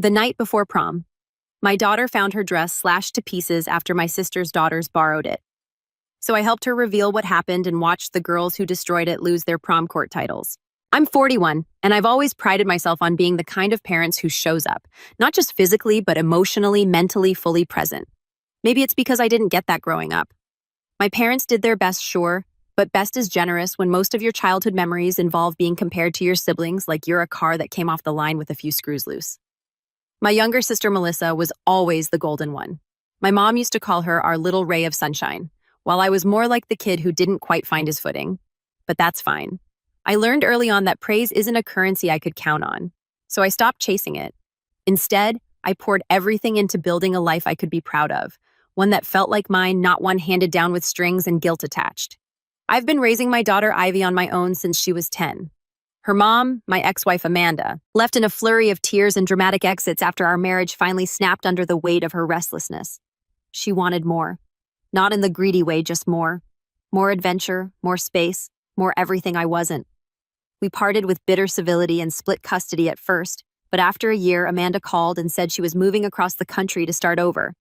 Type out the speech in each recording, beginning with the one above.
The night before prom, my daughter found her dress slashed to pieces after my sister's daughters borrowed it. So I helped her reveal what happened and watched the girls who destroyed it lose their prom court titles. I'm 41, and I've always prided myself on being the kind of parents who shows up, not just physically, but emotionally, mentally, fully present. Maybe it's because I didn't get that growing up. My parents did their best, sure, but best is generous when most of your childhood memories involve being compared to your siblings like you're a car that came off the line with a few screws loose. My younger sister Melissa was always the golden one. My mom used to call her our little ray of sunshine, while I was more like the kid who didn't quite find his footing. But that's fine. I learned early on that praise isn't a currency I could count on, so I stopped chasing it. Instead, I poured everything into building a life I could be proud of, one that felt like mine, not one handed down with strings and guilt attached. I've been raising my daughter Ivy on my own since she was 10. Her mom, my ex-wife Amanda, left in a flurry of tears and dramatic exits after our marriage finally snapped under the weight of her restlessness. She wanted more. Not in the greedy way, just more. More adventure, more space, more everything I wasn't. We parted with bitter civility and split custody at first, but after a year, Amanda called and said she was moving across the country to start over,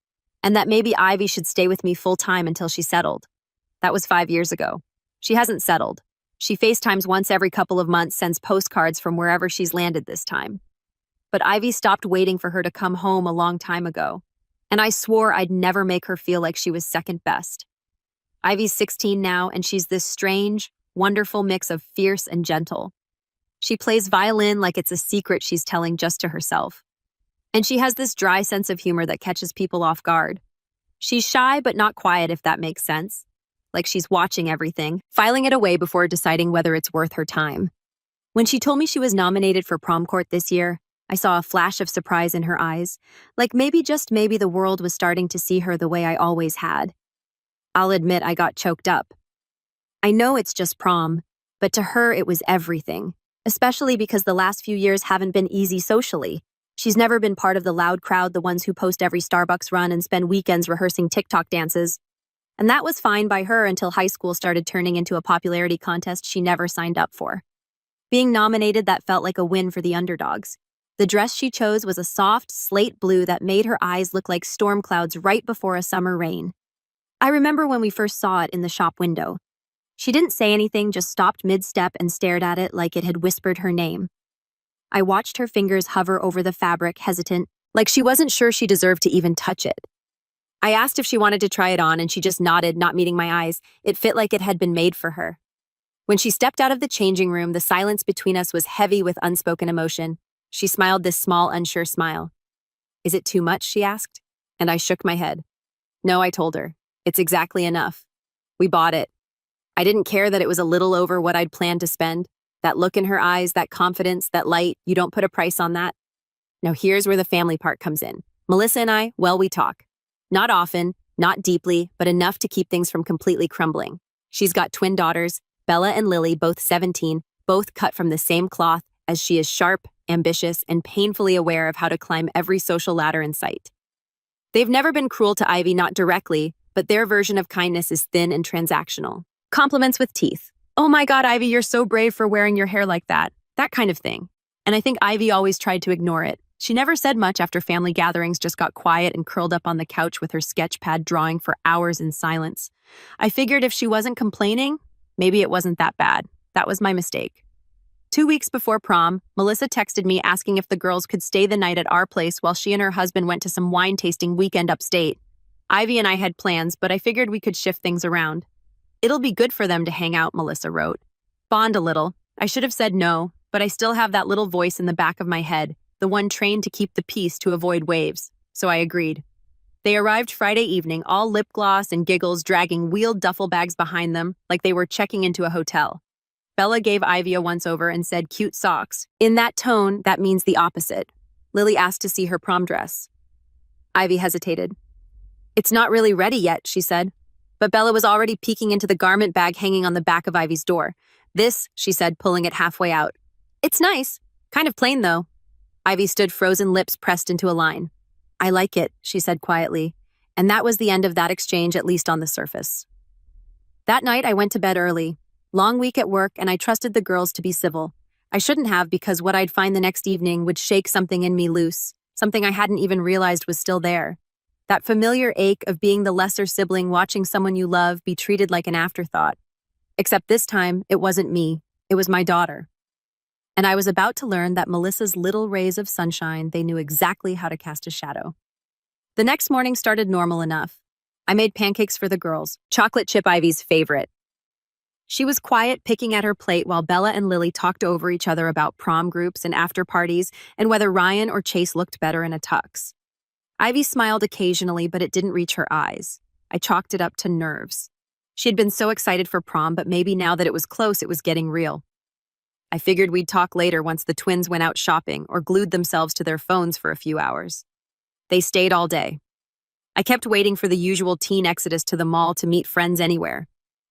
and that maybe Ivy should stay with me full-time until she settled. That was 5 years ago. She hasn't settled. She FaceTimes once every couple of months, sends postcards from wherever she's landed this time. But Ivy stopped waiting for her to come home a long time ago, and I swore I'd never make her feel like she was second best. Ivy's 16 now, and she's this strange, wonderful mix of fierce and gentle. She plays violin like it's a secret she's telling just to herself. And she has this dry sense of humor that catches people off guard. She's shy but not quiet, if that makes sense. Like she's watching everything, filing it away before deciding whether it's worth her time. When she told me she was nominated for prom court this year, I saw a flash of surprise in her eyes, like maybe just maybe the world was starting to see her the way I always had. I'll admit I got choked up. I know it's just prom, but to her it was everything, especially because the last few years haven't been easy socially. She's never been part of the loud crowd, the ones who post every Starbucks run and spend weekends rehearsing TikTok dances. And that was fine by her until high school started turning into a popularity contest she never signed up for. Being nominated, that felt like a win for the underdogs. The dress she chose was a soft slate blue that made her eyes look like storm clouds right before a summer rain. I remember when we first saw it in the shop window. She didn't say anything, just stopped mid-step and stared at it like it had whispered her name. I watched her fingers hover over the fabric, hesitant, like she wasn't sure she deserved to even touch it. I asked if she wanted to try it on, and she just nodded, not meeting my eyes. It fit like it had been made for her. When she stepped out of the changing room, the silence between us was heavy with unspoken emotion. She smiled this small, unsure smile. "Is it too much?" she asked. And I shook my head. "No," I told her. "It's exactly enough. We bought it." I didn't care that it was a little over what I'd planned to spend. That look in her eyes, that confidence, that light, you don't put a price on that. Now here's where the family part comes in. Melissa and I, well, we talk. Not often, not deeply, but enough to keep things from completely crumbling. She's got twin daughters, Bella and Lily, both 17, both cut from the same cloth, as she is sharp, ambitious, and painfully aware of how to climb every social ladder in sight. They've never been cruel to Ivy, not directly, but their version of kindness is thin and transactional. Compliments with teeth. "Oh my God, Ivy, you're so brave for wearing your hair like that." That kind of thing. And I think Ivy always tried to ignore it. She never said much after family gatherings, just got quiet and curled up on the couch with her sketch pad drawing for hours in silence. I figured if she wasn't complaining, maybe it wasn't that bad. That was my mistake. 2 weeks before prom, Melissa texted me asking if the girls could stay the night at our place while she and her husband went to some wine tasting weekend upstate. Ivy and I had plans, but I figured we could shift things around. "It'll be good for them to hang out," Melissa wrote. "Bond a little." I should have said no, but I still have that little voice in the back of my head, the one trained to keep the peace to avoid waves, so I agreed. They arrived Friday evening, all lip gloss and giggles, dragging wheeled duffel bags behind them like they were checking into a hotel. Bella gave Ivy a once-over and said, "Cute socks." In that tone, that means the opposite. Lily asked to see her prom dress. Ivy hesitated. "It's not really ready yet," she said. But Bella was already peeking into the garment bag hanging on the back of Ivy's door. "This," she said, pulling it halfway out. "It's nice. Kind of plain, though." Ivy stood, frozen lips pressed into a line. "I like it," she said quietly. And that was the end of that exchange, at least on the surface. That night, I went to bed early. Long week at work, and I trusted the girls to be civil. I shouldn't have, because what I'd find the next evening would shake something in me loose, something I hadn't even realized was still there. That familiar ache of being the lesser sibling watching someone you love be treated like an afterthought. Except this time, it wasn't me, it was my daughter. And I was about to learn that Melissa's little rays of sunshine, they knew exactly how to cast a shadow. The next morning started normal enough. I made pancakes for the girls, chocolate chip Ivy's favorite. She was quiet, picking at her plate while Bella and Lily talked over each other about prom groups and after parties and whether Ryan or Chase looked better in a tux. Ivy smiled occasionally, but it didn't reach her eyes. I chalked it up to nerves. She had been so excited for prom, but maybe now that it was close, it was getting real. I figured we'd talk later once the twins went out shopping or glued themselves to their phones for a few hours. They stayed all day. I kept waiting for the usual teen exodus to the mall to meet friends anywhere.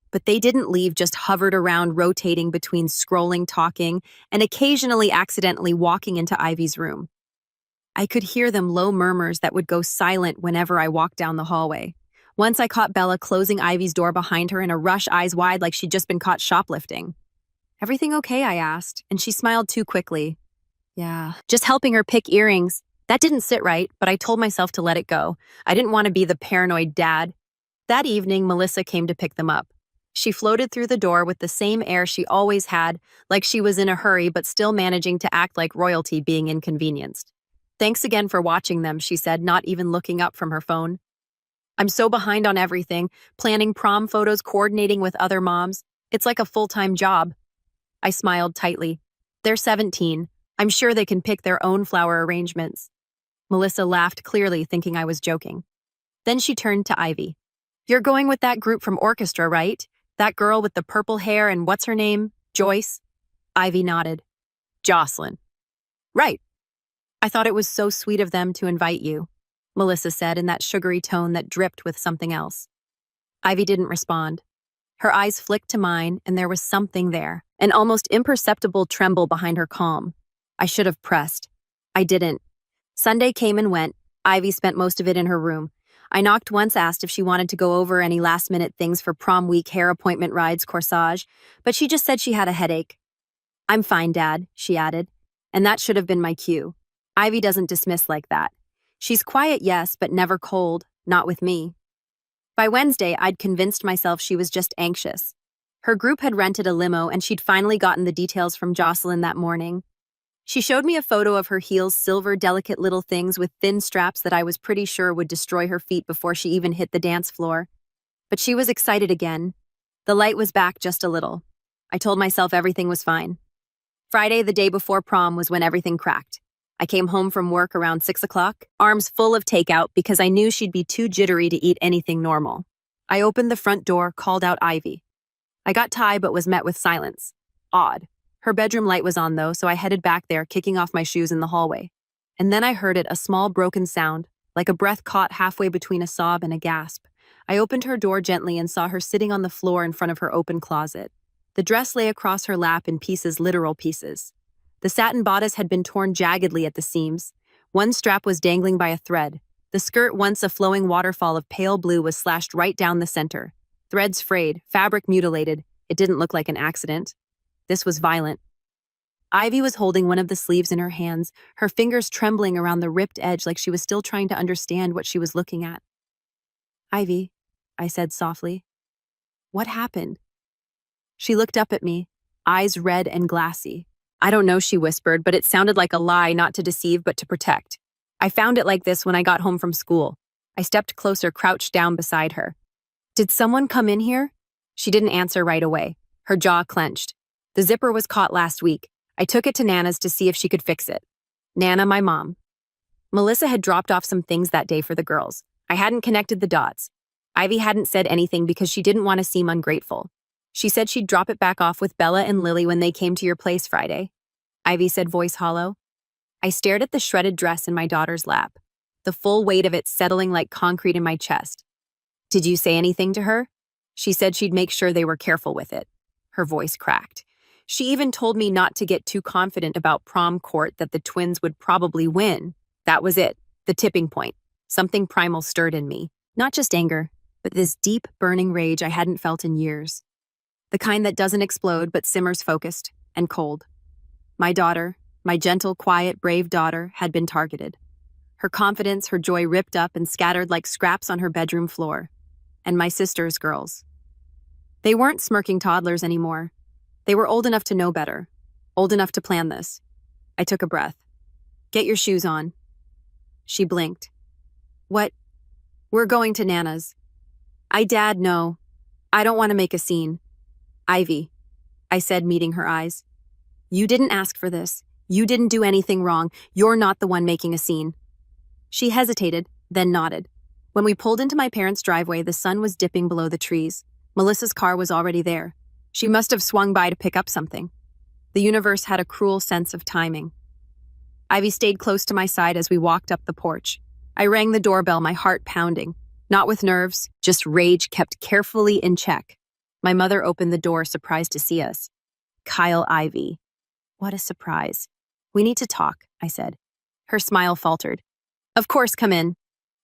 But they didn't leave, just hovered around, rotating between scrolling, talking, and occasionally accidentally walking into Ivy's room. I could hear them low murmurs that would go silent whenever I walked down the hallway. Once I caught Bella closing Ivy's door behind her in a rush, eyes wide like she'd just been caught shoplifting. "Everything okay?" I asked, and she smiled too quickly. "Yeah, just helping her pick earrings." That didn't sit right, but I told myself to let it go. I didn't want to be the paranoid dad. That evening, Melissa came to pick them up. She floated through the door with the same air she always had, like she was in a hurry but still managing to act like royalty being inconvenienced. "Thanks again for watching them," she said, not even looking up from her phone. "I'm so behind on everything, planning prom photos, coordinating with other moms. It's like a full-time job." I smiled tightly. "They're 17. I'm sure they can pick their own flower arrangements." Melissa laughed, clearly thinking I was joking. Then she turned to Ivy. "You're going with that group from orchestra, right? That girl with the purple hair and what's her name? Joyce?" Ivy nodded. "Jocelyn." "Right. I thought it was so sweet of them to invite you," Melissa said in that sugary tone that dripped with something else. Ivy didn't respond. Her eyes flicked to mine, and there was something there, an almost imperceptible tremble behind her calm. I should have pressed. I didn't. Sunday came and went. Ivy spent most of it in her room. I knocked once, asked if she wanted to go over any last-minute things for prom week, hair appointment rides, corsage, but she just said she had a headache. "I'm fine, Dad," she added, and that should have been my cue. Ivy doesn't dismiss like that. She's quiet, yes, but never cold, not with me. By Wednesday, I'd convinced myself she was just anxious. Her group had rented a limo, and she'd finally gotten the details from Jocelyn that morning. She showed me a photo of her heels, silver, delicate little things with thin straps that I was pretty sure would destroy her feet before she even hit the dance floor. But she was excited again. The light was back just a little. I told myself everything was fine. Friday, the day before prom, was when everything cracked. I came home from work around 6 o'clock, arms full of takeout because I knew she'd be too jittery to eat anything normal. I opened the front door, called out Ivy. I got Ty but was met with silence. Odd. Her bedroom light was on though, so I headed back there, kicking off my shoes in the hallway. And then I heard it, a small broken sound, like a breath caught halfway between a sob and a gasp. I opened her door gently and saw her sitting on the floor in front of her open closet. The dress lay across her lap in pieces, literal pieces. The satin bodice had been torn jaggedly at the seams. One strap was dangling by a thread. The skirt, once a flowing waterfall of pale blue, was slashed right down the center. Threads frayed, fabric mutilated. It didn't look like an accident. This was violent. Ivy was holding one of the sleeves in her hands, her fingers trembling around the ripped edge like she was still trying to understand what she was looking at. "Ivy," I said softly. "What happened?" She looked up at me, eyes red and glassy. "I don't know," she whispered, but it sounded like a lie, not to deceive but to protect. "I found it like this when I got home from school." I stepped closer, crouched down beside her. "Did someone come in here?" She didn't answer right away. Her jaw clenched. "The zipper was caught last week. I took it to Nana's to see if she could fix it." Nana, my mom. Melissa had dropped off some things that day for the girls. I hadn't connected the dots. Ivy hadn't said anything because she didn't want to seem ungrateful. She said she'd drop it back off with Bella and Lily when they came to your place Friday. Ivy said, voice hollow. I stared at the shredded dress in my daughter's lap, the full weight of it settling like concrete in my chest. "Did you say anything to her?" She said she'd make sure they were careful with it. Her voice cracked. She even told me not to get too confident about prom court, that the twins would probably win. That was it, the tipping point. Something primal stirred in me. Not just anger, but this deep, burning rage I hadn't felt in years. The kind that doesn't explode but simmers focused and cold. My daughter, my gentle, quiet, brave daughter, had been targeted. Her confidence, her joy ripped up and scattered like scraps on her bedroom floor. And my sister's girls. They weren't smirking toddlers anymore. They were old enough to know better. Old enough to plan this. I took a breath. Get your shoes on. She blinked. What? We're going to Nana's. Dad, no. I don't want to make a scene. Ivy, I said, meeting her eyes. You didn't ask for this. You didn't do anything wrong. You're not the one making a scene. She hesitated, then nodded. When we pulled into my parents' driveway, the sun was dipping below the trees. Melissa's car was already there. She must have swung by to pick up something. The universe had a cruel sense of timing. Ivy stayed close to my side as we walked up the porch. I rang the doorbell, my heart pounding. Not with nerves, just rage kept carefully in check. My mother opened the door, surprised to see us. Kyle, Ivy. What a surprise. We need to talk, I said. Her smile faltered. Of course, come in.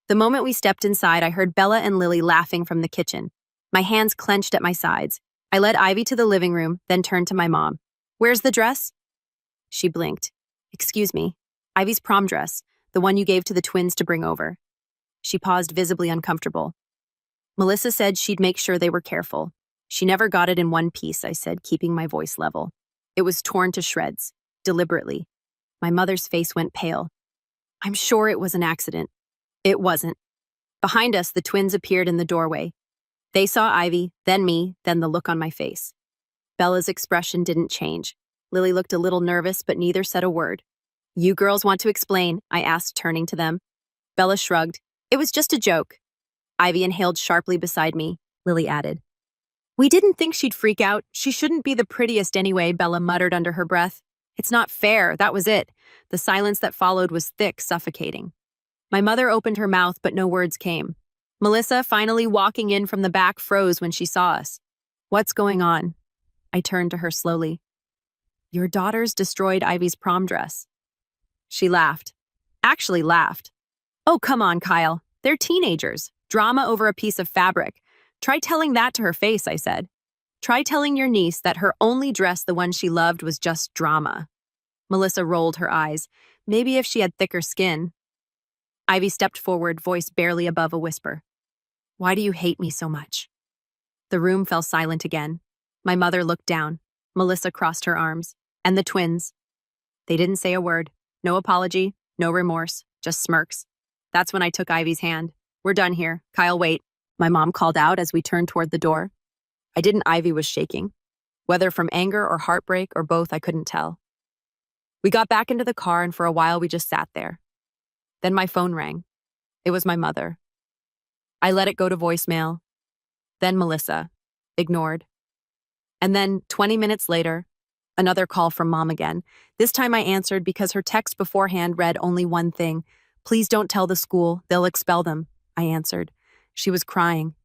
The moment we stepped inside, I heard Bella and Lily laughing from the kitchen. My hands clenched at my sides. I led Ivy to the living room, then turned to my mom. Where's the dress? She blinked. Excuse me. Ivy's prom dress, the one you gave to the twins to bring over. She paused, visibly uncomfortable. Melissa said she'd make sure they were careful. She never got it in one piece, I said, keeping my voice level. It was torn to shreds, deliberately. My mother's face went pale. I'm sure it was an accident. It wasn't. Behind us, the twins appeared in the doorway. They saw Ivy, then me, then the look on my face. Bella's expression didn't change. Lily looked a little nervous, but neither said a word. You girls want to explain? I asked, turning to them. Bella shrugged. It was just a joke. Ivy inhaled sharply beside me. Lily added. We didn't think she'd freak out. She shouldn't be the prettiest anyway, Bella muttered under her breath. It's not fair, that was it. The silence that followed was thick, suffocating. My mother opened her mouth, but no words came. Melissa, finally walking in from the back, froze when she saw us. What's going on? I turned to her slowly. Your daughters destroyed Ivy's prom dress. She laughed. Actually laughed. Oh, come on, Kyle. They're teenagers. Drama over a piece of fabric. Try telling that to her face, I said. Try telling your niece that her only dress, the one she loved, was just drama. Melissa rolled her eyes. Maybe if she had thicker skin. Ivy stepped forward, voice barely above a whisper. Why do you hate me so much? The room fell silent again. My mother looked down. Melissa crossed her arms. And the twins. They didn't say a word. No apology, no remorse, just smirks. That's when I took Ivy's hand. We're done here. Kyle, wait. My mom called out as we turned toward the door. I didn't. Ivy was shaking. Whether from anger or heartbreak or both, I couldn't tell. We got back into the car and for a while we just sat there. Then my phone rang. It was my mother. I let it go to voicemail. Then Melissa. Ignored. And then, 20 minutes later, another call from Mom again. This time I answered because her text beforehand read only one thing. Please don't tell the school. They'll expel them. I answered. She was crying.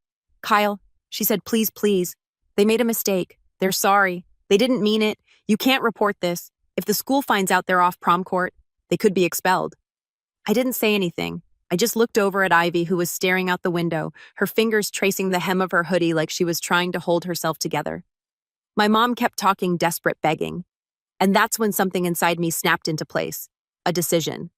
Kyle, she said, please, please. They made a mistake. They're sorry. They didn't mean it. You can't report this. If the school finds out they're off prom court, they could be expelled. I didn't say anything. I just looked over at Ivy, who was staring out the window, her fingers tracing the hem of her hoodie like she was trying to hold herself together. My mom kept talking, desperate, begging. And that's when something inside me snapped into place. A decision.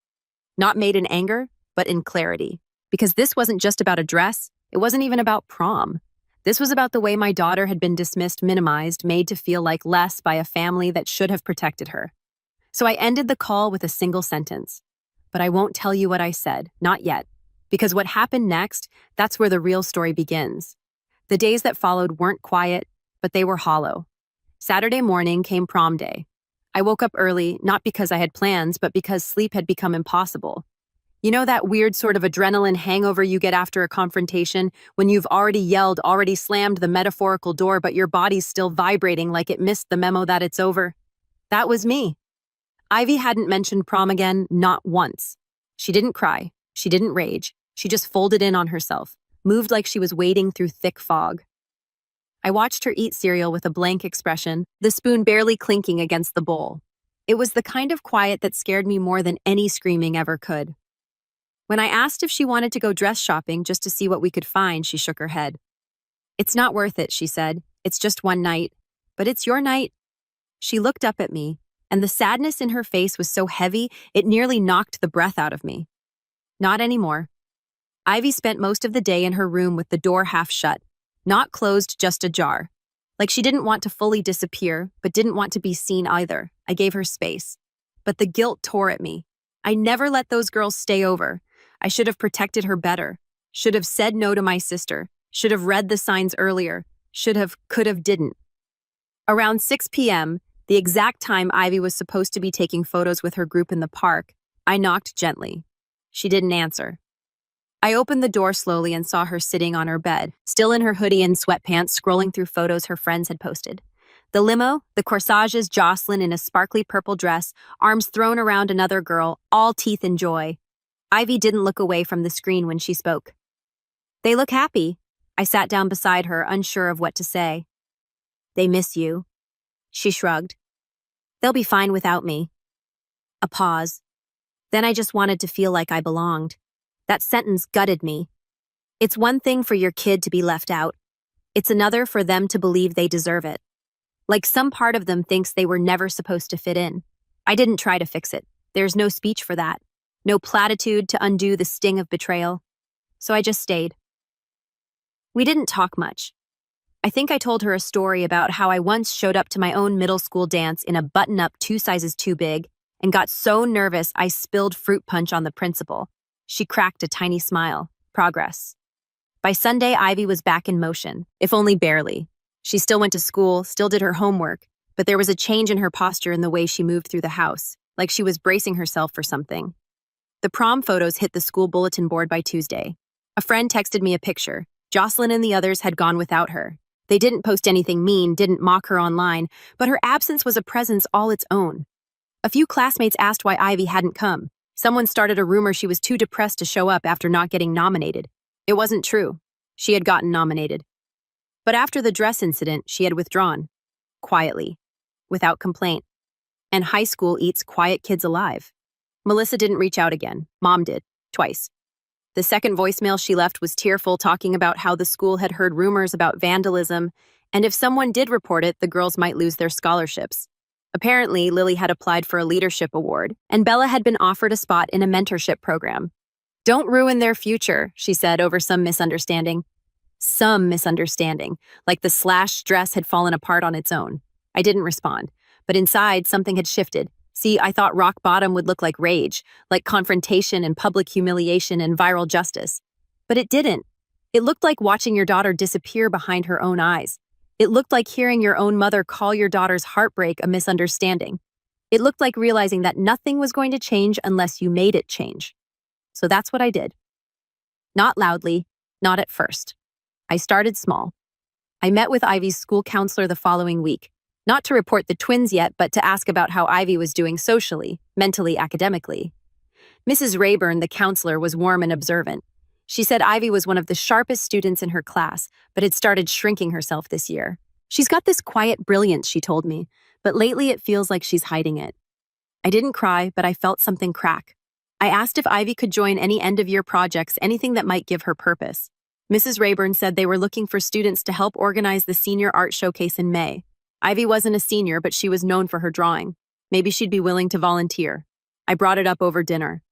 Not made in anger, but in clarity. Because this wasn't just about a dress. It wasn't even about prom. This was about the way my daughter had been dismissed, minimized, made to feel like less by a family that should have protected her. So I ended the call with a single sentence. But I won't tell you what I said, not yet. Because what happened next, that's where the real story begins. The days that followed weren't quiet, but they were hollow. Saturday morning came prom day. I woke up early, not because I had plans, but because sleep had become impossible. You know that weird sort of adrenaline hangover you get after a confrontation when you've already yelled, already slammed the metaphorical door, but your body's still vibrating like it missed the memo that it's over? That was me. Ivy hadn't mentioned prom again, not once. She didn't cry. She didn't rage. She just folded in on herself, moved like she was wading through thick fog. I watched her eat cereal with a blank expression, the spoon barely clinking against the bowl. It was the kind of quiet that scared me more than any screaming ever could. When I asked if she wanted to go dress shopping just to see what we could find, she shook her head. It's not worth it, she said. It's just one night. But it's your night. She looked up at me, and the sadness in her face was so heavy it nearly knocked the breath out of me. Not anymore. Ivy spent most of the day in her room with the door half shut, not closed, just ajar. Like she didn't want to fully disappear, but didn't want to be seen either. I gave her space. But the guilt tore at me. I never let those girls stay over. I should have protected her better. Should have said no to my sister. Should have read the signs earlier. Should have, could have, didn't. Around 6 p.m., the exact time Ivy was supposed to be taking photos with her group in the park, I knocked gently. She didn't answer. I opened the door slowly and saw her sitting on her bed, still in her hoodie and sweatpants, scrolling through photos her friends had posted. The limo, the corsages, Jocelyn in a sparkly purple dress, arms thrown around another girl, all teeth and joy. Ivy didn't look away from the screen when she spoke. They look happy. I sat down beside her, unsure of what to say. They miss you. She shrugged. They'll be fine without me. A pause. Then I just wanted to feel like I belonged. That sentence gutted me. It's one thing for your kid to be left out. It's another for them to believe they deserve it. Like some part of them thinks they were never supposed to fit in. I didn't try to fix it. There's no speech for that. No platitude to undo the sting of betrayal. So I just stayed. We didn't talk much. I think I told her a story about how I once showed up to my own middle school dance in a button-up 2 sizes too big and got so nervous I spilled fruit punch on the principal. She cracked a tiny smile. Progress. By Sunday, Ivy was back in motion, if only barely. She still went to school, still did her homework, but there was a change in her posture in the way she moved through the house, like she was bracing herself for something. The prom photos hit the school bulletin board by Tuesday. A friend texted me a picture. Jocelyn and the others had gone without her. They didn't post anything mean, didn't mock her online, but her absence was a presence all its own. A few classmates asked why Ivy hadn't come. Someone started a rumor she was too depressed to show up after not getting nominated. It wasn't true. She had gotten nominated. But after the dress incident, she had withdrawn. Quietly. Without complaint. And high school eats quiet kids alive. Melissa didn't reach out again. Mom did. Twice. The second voicemail she left was tearful, talking about how the school had heard rumors about vandalism, and if someone did report it, the girls might lose their scholarships. Apparently, Lily had applied for a leadership award, and Bella had been offered a spot in a mentorship program. Don't ruin their future, she said over some misunderstanding. Some misunderstanding, like the slashed dress had fallen apart on its own. I didn't respond, but inside something had shifted. See, I thought rock bottom would look like rage, like confrontation and public humiliation and viral justice. But it didn't. It looked like watching your daughter disappear behind her own eyes. It looked like hearing your own mother call your daughter's heartbreak a misunderstanding. It looked like realizing that nothing was going to change unless you made it change. So that's what I did. Not loudly, not at first. I started small. I met with Ivy's school counselor the following week, not to report the twins yet, but to ask about how Ivy was doing socially, mentally, academically. Mrs. Rayburn, the counselor, was warm and observant. She said Ivy was one of the sharpest students in her class, but had started shrinking herself this year. She's got this quiet brilliance, she told me, but lately it feels like she's hiding it. I didn't cry, but I felt something crack. I asked if Ivy could join any end-of-year projects, anything that might give her purpose. Mrs. Rayburn said they were looking for students to help organize the senior art showcase in May. Ivy wasn't a senior, but she was known for her drawing. Maybe she'd be willing to volunteer. I brought it up over dinner.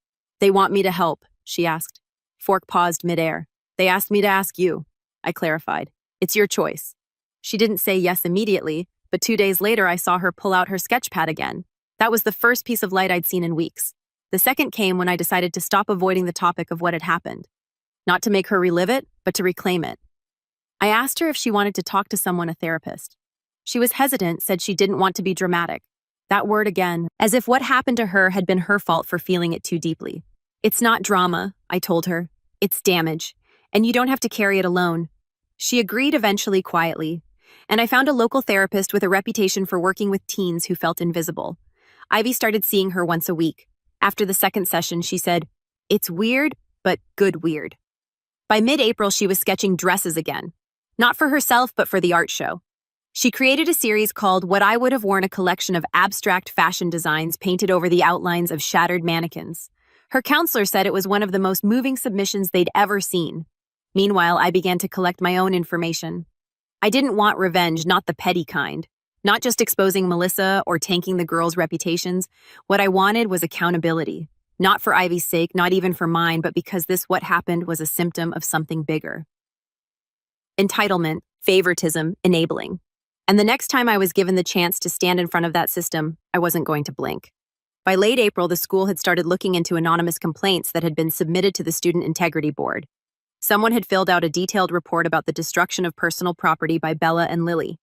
They want me to help, she asked. Fork paused midair. They asked me to ask you. I clarified. It's your choice. She didn't say yes immediately, but 2 days later I saw her pull out her sketch pad again. That was the first piece of light I'd seen in weeks. The second came when I decided to stop avoiding the topic of what had happened. Not to make her relive it, but to reclaim it. I asked her if she wanted to talk to someone, a therapist. She was hesitant, said she didn't want to be dramatic. That word again, as if what happened to her had been her fault for feeling it too deeply. It's not drama, I told her. It's damage, and you don't have to carry it alone. She agreed eventually, quietly, and I found a local therapist with a reputation for working with teens who felt invisible. Ivy started seeing her once a week. After the second session, she said, "It's weird, but good weird." By mid-April, she was sketching dresses again. Not for herself, but for the art show. She created a series called What I Would Have Worn, a collection of abstract fashion designs painted over the outlines of shattered mannequins. Her counselor said it was one of the most moving submissions they'd ever seen. Meanwhile, I began to collect my own information. I didn't want revenge, not the petty kind. Not just exposing Melissa or tanking the girls' reputations. What I wanted was accountability. Not for Ivy's sake, not even for mine, but because what happened was a symptom of something bigger. Entitlement, favoritism, enabling. And the next time I was given the chance to stand in front of that system, I wasn't going to blink. By late April, the school had started looking into anonymous complaints that had been submitted to the Student Integrity Board. Someone had filled out a detailed report about the destruction of personal property by Bella and Lily.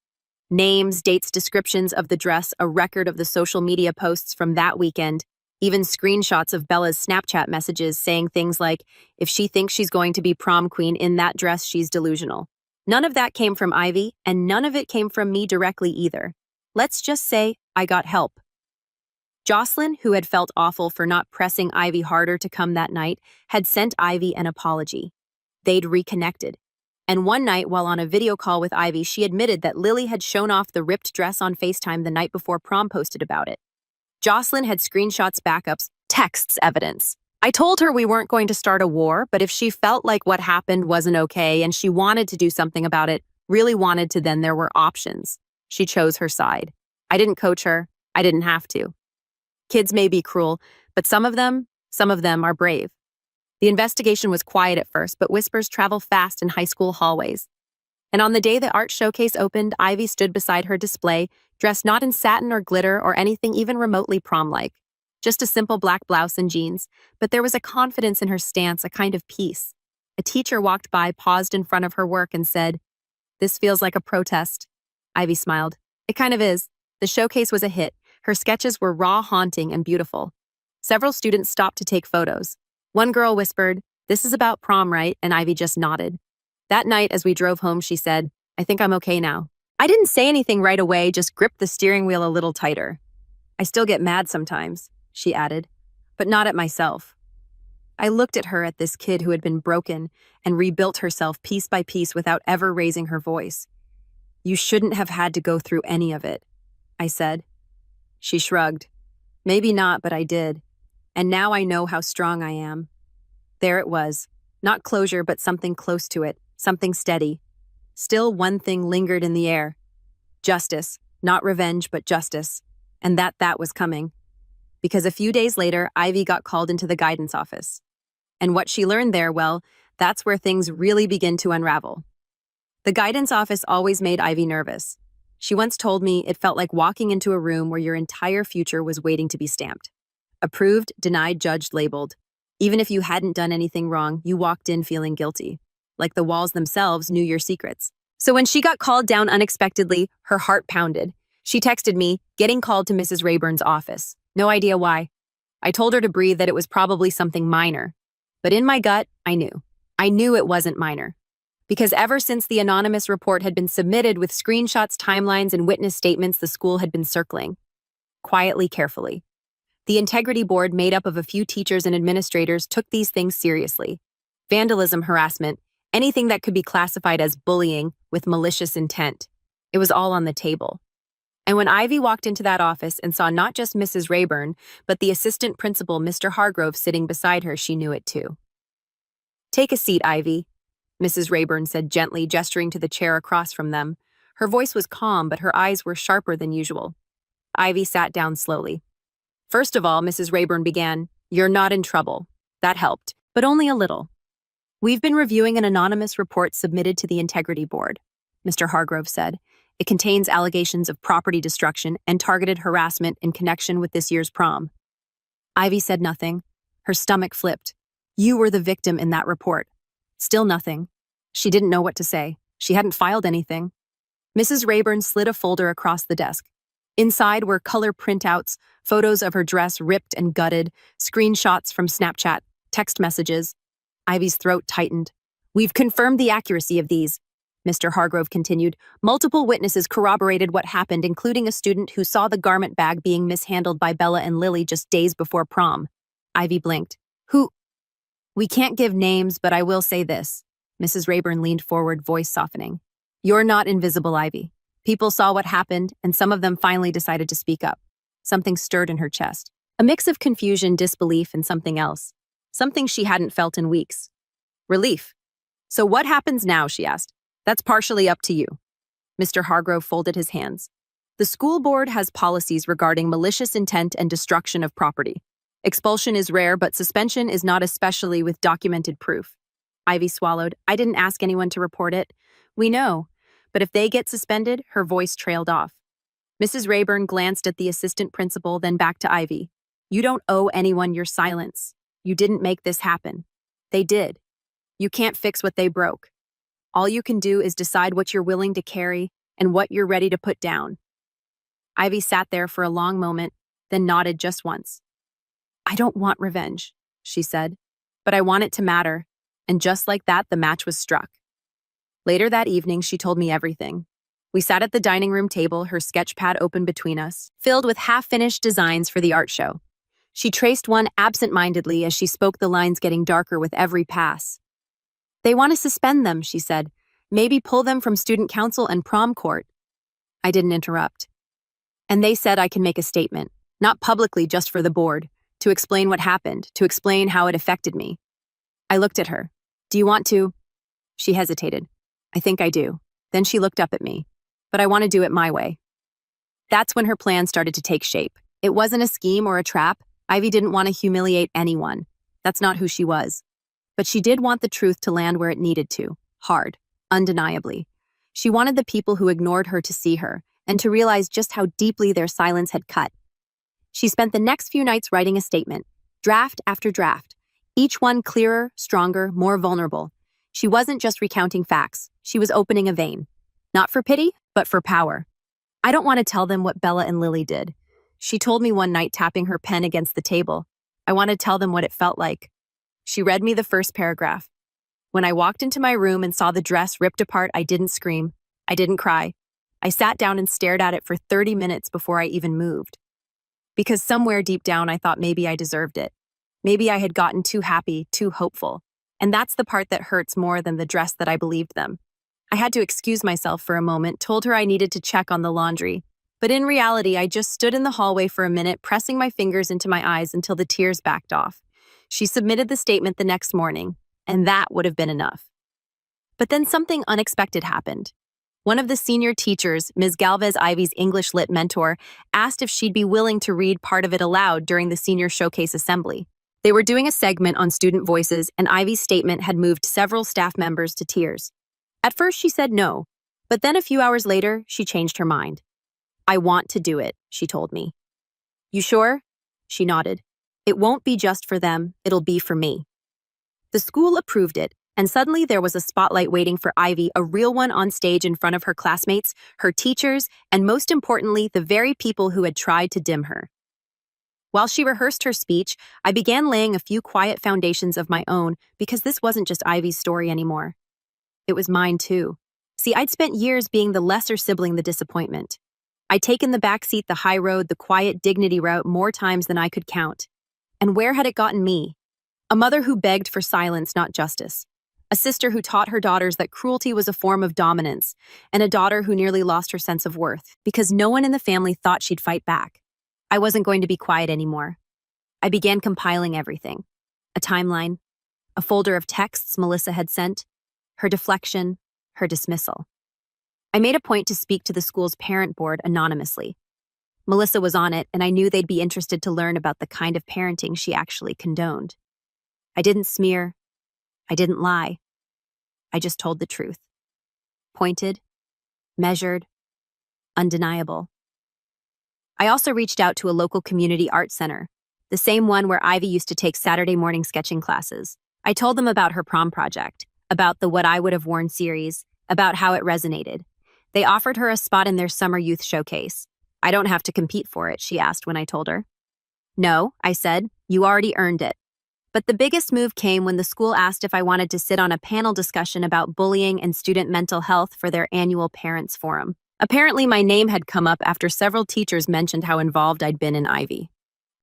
Names, dates, descriptions of the dress, a record of the social media posts from that weekend, even screenshots of Bella's Snapchat messages saying things like, if she thinks she's going to be prom queen in that dress, she's delusional. None of that came from Ivy, and none of it came from me directly either. Let's just say I got help. Jocelyn, who had felt awful for not pressing Ivy harder to come that night, had sent Ivy an apology. They'd reconnected. And one night, while on a video call with Ivy, she admitted that Lily had shown off the ripped dress on FaceTime the night before Prom posted about it. Jocelyn had screenshots, backups, texts, evidence. I told her we weren't going to start a war, but if she felt like what happened wasn't okay and she wanted to do something about it, really wanted to, then there were options. She chose her side. I didn't coach her. I didn't have to. Kids may be cruel, but some of them are brave. The investigation was quiet at first, but whispers travel fast in high school hallways. And on the day the art showcase opened, Ivy stood beside her display, dressed not in satin or glitter or anything even remotely prom-like. Just a simple black blouse and jeans, but there was a confidence in her stance, a kind of peace. A teacher walked by, paused in front of her work, and said, "This feels like a protest." Ivy smiled. It kind of is. The showcase was a hit. Her sketches were raw, haunting, and beautiful. Several students stopped to take photos. One girl whispered, "This is about prom, right?" And Ivy just nodded. That night, as we drove home, she said, "I think I'm okay now." I didn't say anything right away, just gripped the steering wheel a little tighter. "I still get mad sometimes," she added, "but not at myself." I looked at her, at this kid who had been broken and rebuilt herself piece by piece without ever raising her voice. "You shouldn't have had to go through any of it," I said. She shrugged. "Maybe not, but I did. And now I know how strong I am." There it was. Not closure, but something close to it, something steady. Still, one thing lingered in the air. Justice. Not revenge, but justice. And that was coming. Because a few days later, Ivy got called into the guidance office. And what she learned there, well, that's where things really begin to unravel. The guidance office always made Ivy nervous. She once told me it felt like walking into a room where your entire future was waiting to be stamped. Approved, denied, judged, labeled. Even if you hadn't done anything wrong, you walked in feeling guilty. Like the walls themselves knew your secrets. So when she got called down unexpectedly, her heart pounded. She texted me, "Getting called to Mrs. Rayburn's office." No idea why. I told her to breathe, that it was probably something minor. But in my gut, I knew. I knew it wasn't minor. Because ever since the anonymous report had been submitted with screenshots, timelines, and witness statements, the school had been circling. Quietly, carefully. The Integrity Board, made up of a few teachers and administrators, took these things seriously. Vandalism, harassment, anything that could be classified as bullying with malicious intent. It was all on the table. And when Ivy walked into that office and saw not just Mrs. Rayburn, but the assistant principal, Mr. Hargrove, sitting beside her, she knew it too. "Take a seat, Ivy," Mrs. Rayburn said gently, gesturing to the chair across from them. Her voice was calm, but her eyes were sharper than usual. Ivy sat down slowly. "First of all," Mrs. Rayburn began, "you're not in trouble." That helped, but only a little. "We've been reviewing an anonymous report submitted to the Integrity Board," Mr. Hargrove said. "It contains allegations of property destruction and targeted harassment in connection with this year's prom." Ivy said nothing. Her stomach flipped. "You were the victim in that report." Still nothing. She didn't know what to say. She hadn't filed anything. Mrs. Rayburn slid a folder across the desk. Inside were color printouts, photos of her dress ripped and gutted, screenshots from Snapchat, text messages. Ivy's throat tightened. "We've confirmed the accuracy of these," Mr. Hargrove continued. "Multiple witnesses corroborated what happened, including a student who saw the garment bag being mishandled by Bella and Lily just days before prom." Ivy blinked. "Who?" "We can't give names, but I will say this." Mrs. Rayburn leaned forward, voice softening. "You're not invisible, Ivy. People saw what happened, and some of them finally decided to speak up." Something stirred in her chest. A mix of confusion, disbelief, and something else. Something she hadn't felt in weeks. Relief. "So what happens now?" she asked. "That's partially up to you." Mr. Hargrove folded his hands. "The school board has policies regarding malicious intent and destruction of property. Expulsion is rare, but suspension is not, especially with documented proof. Ivy swallowed. I didn't ask anyone to report it. We know. But if they get suspended, her voice trailed off. Mrs. Rayburn glanced at the assistant principal, then back to Ivy. You don't owe anyone your silence. You didn't make this happen. They did. You can't fix what they broke. All you can do is decide what you're willing to carry and what you're ready to put down. Ivy sat there for a long moment, then nodded just once. I don't want revenge, she said, but I want it to matter. And just like that, the match was struck. Later that evening, she told me everything. We sat at the dining room table, her sketch pad open between us, filled with half-finished designs for the art show. She traced one absent-mindedly as she spoke, the lines getting darker with every pass. They want to suspend them, she said. Maybe pull them from student council and prom court. I didn't interrupt. And they said I can make a statement, not publicly, just for the board, to explain what happened, to explain how it affected me. I looked at her. Do you want to? She hesitated. I think I do. Then she looked up at me. But I want to do it my way. That's when her plan started to take shape. It wasn't a scheme or a trap. Ivy didn't want to humiliate anyone. That's not who she was. But she did want the truth to land where it needed to, hard, undeniably. She wanted the people who ignored her to see her, and to realize just how deeply their silence had cut. She spent the next few nights writing a statement, draft after draft, each one clearer, stronger, more vulnerable. She wasn't just recounting facts, she was opening a vein. Not for pity, but for power. I don't want to tell them what Bella and Lily did. She told me one night, tapping her pen against the table. I want to tell them what it felt like. She read me the first paragraph. When I walked into my room and saw the dress ripped apart, I didn't scream. I didn't cry. I sat down and stared at it for 30 minutes before I even moved. Because somewhere deep down, I thought maybe I deserved it. Maybe I had gotten too happy, too hopeful. And that's the part that hurts more than the dress that I believed them. I had to excuse myself for a moment, told her I needed to check on the laundry. But in reality, I just stood in the hallway for a minute, pressing my fingers into my eyes until the tears backed off. She submitted the statement the next morning, and that would have been enough. But then something unexpected happened. One of the senior teachers, Ms. Galvez, Ivy's English Lit mentor, asked if she'd be willing to read part of it aloud during the senior showcase assembly. They were doing a segment on student voices, and Ivy's statement had moved several staff members to tears. At first, she said no, but then a few hours later, she changed her mind. I want to do it, she told me. You sure? She nodded. It won't be just for them, it'll be for me. The school approved it, and suddenly there was a spotlight waiting for Ivy, a real one, on stage in front of her classmates, her teachers, and most importantly, the very people who had tried to dim her. While she rehearsed her speech, I began laying a few quiet foundations of my own, because this wasn't just Ivy's story anymore. It was mine too. See, I'd spent years being the lesser sibling, the disappointment. I'd taken the backseat, the high road, the quiet dignity route more times than I could count. And where had it gotten me? A mother who begged for silence, not justice. A sister who taught her daughters that cruelty was a form of dominance, and a daughter who nearly lost her sense of worth because no one in the family thought she'd fight back. I wasn't going to be quiet anymore. I began compiling everything. A timeline, a folder of texts Melissa had sent, her deflection, her dismissal. I made a point to speak to the school's parent board anonymously. Melissa was on it, and I knew they'd be interested to learn about the kind of parenting she actually condoned. I didn't smear. I didn't lie. I just told the truth. Pointed, measured, undeniable. I also reached out to a local community art center, the same one where Ivy used to take Saturday morning sketching classes. I told them about her prom project, about the What I Would Have Worn series, about how it resonated. They offered her a spot in their summer youth showcase. I don't have to compete for it, she asked when I told her. No, I said, you already earned it. But the biggest move came when the school asked if I wanted to sit on a panel discussion about bullying and student mental health for their annual parents' forum. Apparently, my name had come up after several teachers mentioned how involved I'd been in Ivy,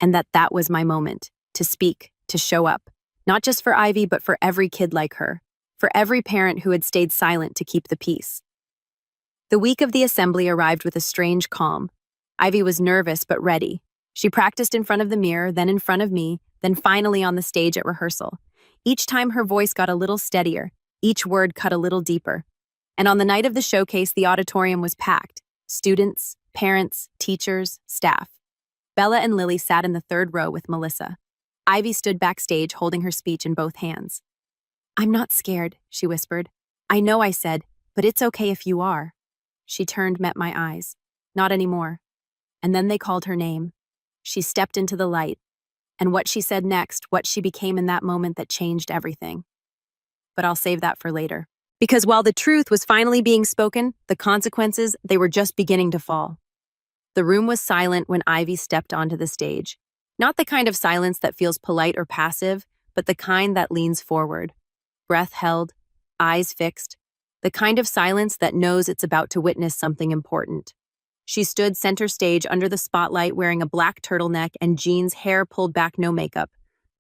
and that was my moment, to speak, to show up, not just for Ivy, but for every kid like her, for every parent who had stayed silent to keep the peace. The week of the assembly arrived with a strange calm. Ivy was nervous but ready. She practiced in front of the mirror, then in front of me, then finally on the stage at rehearsal. Each time her voice got a little steadier, each word cut a little deeper. And on the night of the showcase, the auditorium was packed. Students, parents, teachers, staff. Bella and Lily sat in the third row with Melissa. Ivy stood backstage holding her speech in both hands. "I'm not scared," she whispered. "I know I said, but it's okay if you are." She turned, met my eyes. "Not anymore." And then they called her name. She stepped into the light. And what she said next, what she became in that moment, that changed everything. But I'll save that for later. Because while the truth was finally being spoken, the consequences, they were just beginning to fall. The room was silent when Ivy stepped onto the stage. Not the kind of silence that feels polite or passive, but the kind that leans forward. Breath held, eyes fixed. The kind of silence that knows it's about to witness something important. She stood center stage under the spotlight wearing a black turtleneck and jeans, hair pulled back, no makeup.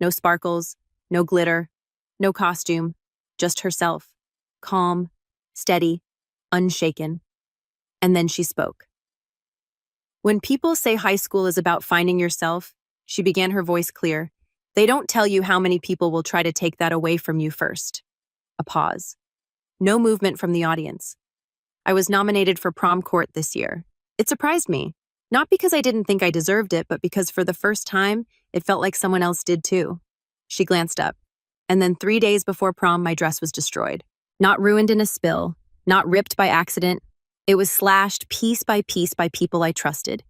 No sparkles, no glitter, no costume. Just herself. Calm, steady, unshaken. And then she spoke. "When people say high school is about finding yourself," she began, her voice clear, "they don't tell you how many people will try to take that away from you first." A pause. No movement from the audience. "I was nominated for prom court this year. It surprised me. Not because I didn't think I deserved it, but because for the first time, it felt like someone else did too." She glanced up. "And then 3 days before prom, my dress was destroyed. Not ruined in a spill, not ripped by accident. It was slashed piece by people I trusted.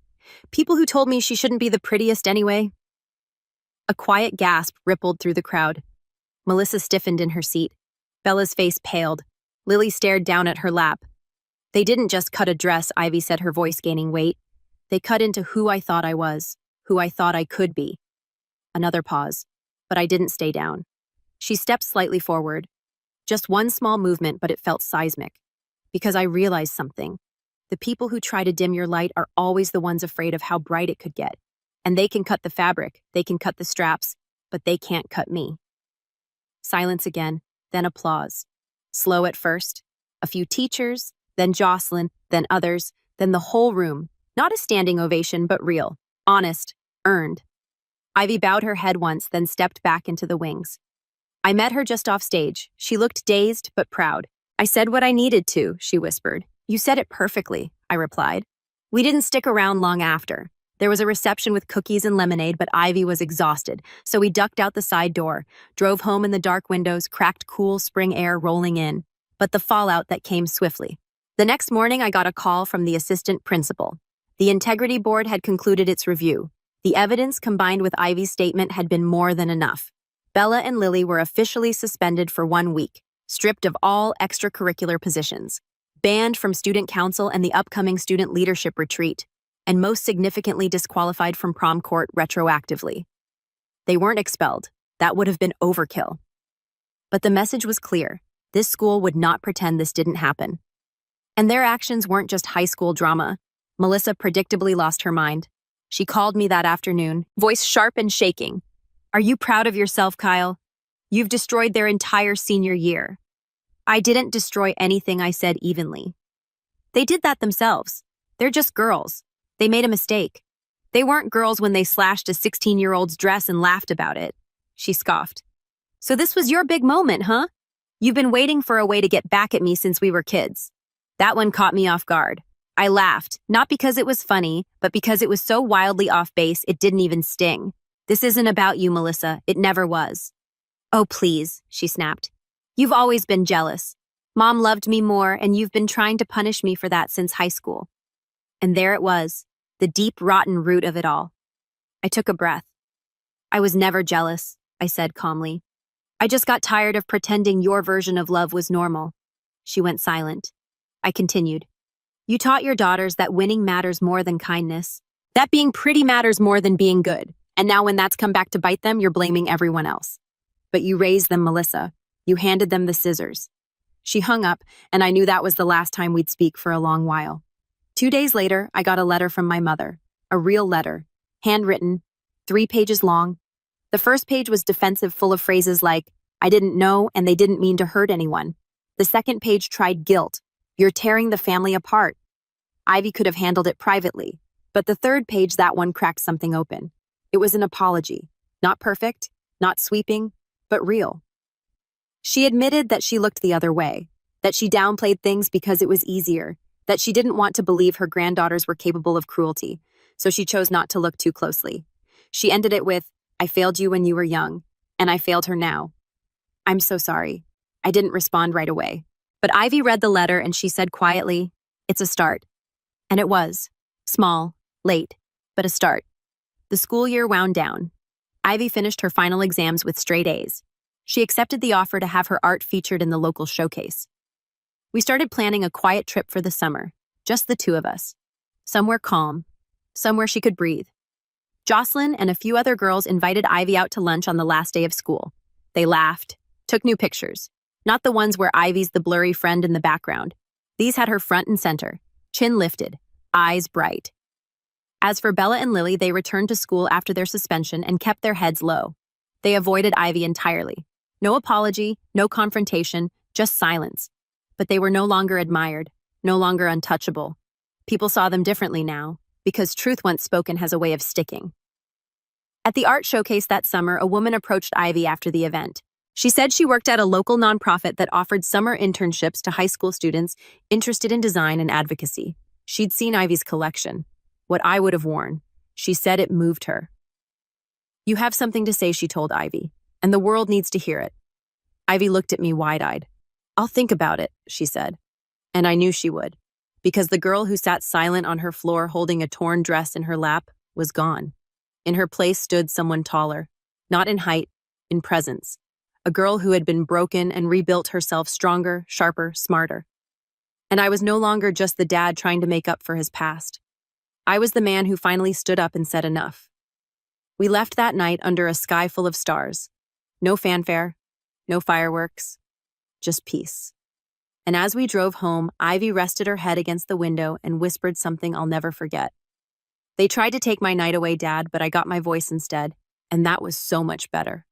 People who told me she shouldn't be the prettiest anyway." A quiet gasp rippled through the crowd. Melissa stiffened in her seat. Bella's face paled. Lily stared down at her lap. "They didn't just cut a dress," Ivy said, her voice gaining weight. "They cut into who I thought I was, who I thought I could be." Another pause, but I didn't stay down. She stepped slightly forward. Just one small movement, but it felt seismic. Because I realized something. The people who try to dim your light are always the ones afraid of how bright it could get. And they can cut the fabric, they can cut the straps, but they can't cut me. Silence again, then applause. Slow at first. A few teachers, then Jocelyn, then others, then the whole room. Not a standing ovation, but real, honest, earned. Ivy bowed her head once, then stepped back into the wings. I met her just off stage. She looked dazed, but proud. "I said what I needed to," she whispered. "You said it perfectly," I replied. We didn't stick around long after. There was a reception with cookies and lemonade, but Ivy was exhausted, so we ducked out the side door, drove home in the dark windows, cracked cool spring air rolling in. But the fallout that came swiftly. The next morning, I got a call from the assistant principal. The integrity board had concluded its review. The evidence combined with Ivy's statement had been more than enough. Bella and Lily were officially suspended for 1 week, stripped of all extracurricular positions, banned from student council and the upcoming student leadership retreat, and most significantly disqualified from prom court retroactively. They weren't expelled. That would have been overkill. But the message was clear. This school would not pretend this didn't happen. And their actions weren't just high school drama. Melissa predictably lost her mind. She called me that afternoon, voice sharp and shaking. "Are you proud of yourself, Kyle? You've destroyed their entire senior year." "I didn't destroy anything," I said evenly. "They did that themselves. They're just girls. They made a mistake. They weren't girls when they slashed a 16-year-old's dress and laughed about it." She scoffed. "So this was your big moment, huh? You've been waiting for a way to get back at me since we were kids." That one caught me off guard. I laughed, not because it was funny, but because it was so wildly off base it didn't even sting. "This isn't about you, Melissa. It never was." "Oh, please," she snapped. "You've always been jealous. Mom loved me more, and you've been trying to punish me for that since high school." And there it was, the deep, rotten root of it all. I took a breath. "I was never jealous," I said calmly. "I just got tired of pretending your version of love was normal." She went silent. I continued. "You taught your daughters that winning matters more than kindness, that being pretty matters more than being good. And now when that's come back to bite them, you're blaming everyone else. But you raised them, Melissa. You handed them the scissors." She hung up, and I knew that was the last time we'd speak for a long while. 2 days later, I got a letter from my mother. A real letter. Handwritten. 3 pages long. The first page was defensive, full of phrases like, "I didn't know, and they didn't mean to hurt anyone." The second page tried guilt. "You're tearing the family apart." Ivy could have handled it privately. But the third page, that one cracked something open. It was an apology. Not perfect, not sweeping, but real. She admitted that she looked the other way, that she downplayed things because it was easier, that she didn't want to believe her granddaughters were capable of cruelty, so she chose not to look too closely. She ended it with, I failed you when you were young, and I failed her now. I'm so sorry. I didn't respond right away. But Ivy read the letter and she said quietly, "It's a start." And it was. Small, late, but a start. The school year wound down. Ivy finished her final exams with straight A's. She accepted the offer to have her art featured in the local showcase. We started planning a quiet trip for the summer, just the two of us. Somewhere calm, somewhere she could breathe. Jocelyn and a few other girls invited Ivy out to lunch on the last day of school. They laughed, took new pictures. Not the ones where Ivy's the blurry friend in the background. These had her front and center, chin lifted, eyes bright. As for Bella and Lily, they returned to school after their suspension and kept their heads low. They avoided Ivy entirely. No apology, no confrontation, just silence. But they were no longer admired, no longer untouchable. People saw them differently now, because truth once spoken has a way of sticking. At the art showcase that summer, a woman approached Ivy after the event. She said she worked at a local nonprofit that offered summer internships to high school students interested in design and advocacy. She'd seen Ivy's collection, what I would have worn. She said it moved her. "You have something to say," she told Ivy, "and the world needs to hear it." Ivy looked at me wide-eyed. "I'll think about it," she said. And I knew she would, because the girl who sat silent on her floor holding a torn dress in her lap was gone. In her place stood someone taller, not in height, in presence. A girl who had been broken and rebuilt herself stronger, sharper, smarter. And I was no longer just the dad trying to make up for his past. I was the man who finally stood up and said enough. We left that night under a sky full of stars. No fanfare, no fireworks, just peace. And as we drove home, Ivy rested her head against the window and whispered something I'll never forget. "They tried to take my night away, Dad, but I got my voice instead, and that was so much better."